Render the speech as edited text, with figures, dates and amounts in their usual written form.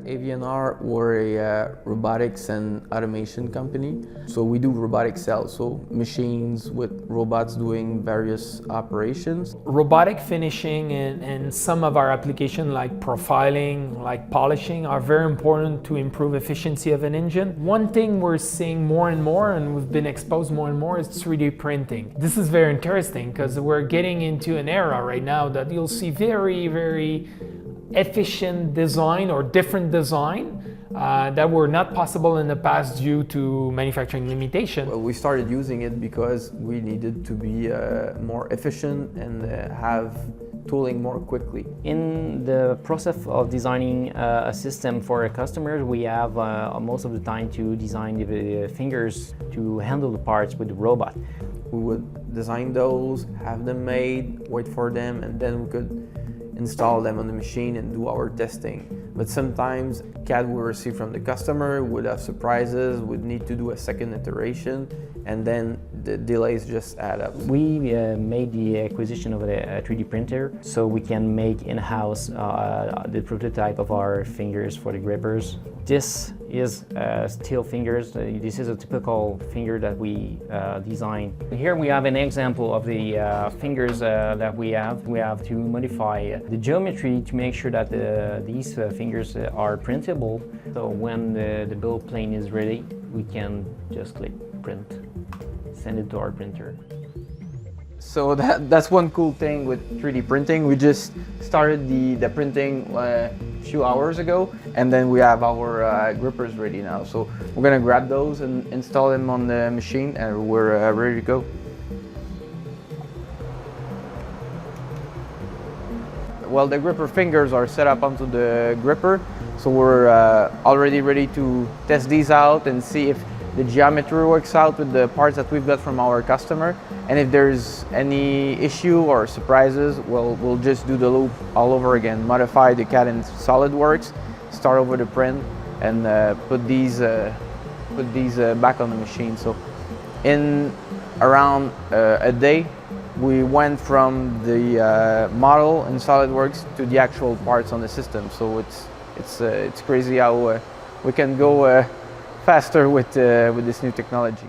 AV&R, we're a robotics and automation company. So we do robotic cells, so machines with robots doing various operations. Robotic finishing and some of our applications like profiling, like polishing, are very important to improve efficiency of an engine. One thing we're seeing more and more, and we've been exposed more and more, is 3D printing. This is very interesting because we're getting into an era right now that you'll see very efficient design or different design that were not possible in the past due to manufacturing limitation. Well, we started using it because we needed to be more efficient and have tooling more quickly. In the process of designing a system for a customer, we have most of the time to design the fingers to handle the parts with the robot. We would design those, have them made, wait for them, and then we could install them on the machine and do our testing. But sometimes CAD we receive from the customer would have surprises, would need to do a second iteration, and then the delays just add up. We made the acquisition of a 3D printer so we can make in-house the prototype of our fingers for the grippers. This is steel fingers. This is a typical finger that we design. Here we have an example of the fingers that we have. We have to modify the geometry to make sure that these fingers are printable. So when the build plane is ready, we can just click print, send it to our printer. So that's one cool thing with 3D printing. We just started the printing a few hours ago, and then we have our grippers ready now. So we're gonna grab those and install them on the machine, and we're ready to go. Well, the gripper fingers are set up onto the gripper, so we're already ready to test these out and see if the geometry works out with the parts that we've got from our customer. And if there's any issue or surprises, we'll just do the loop all over again, modify the CAD in SolidWorks, start over the print, and put these back on the machine. So in around a day, we went from the model in SolidWorks to the actual parts on the system. So it's crazy how we can go faster with this new technology.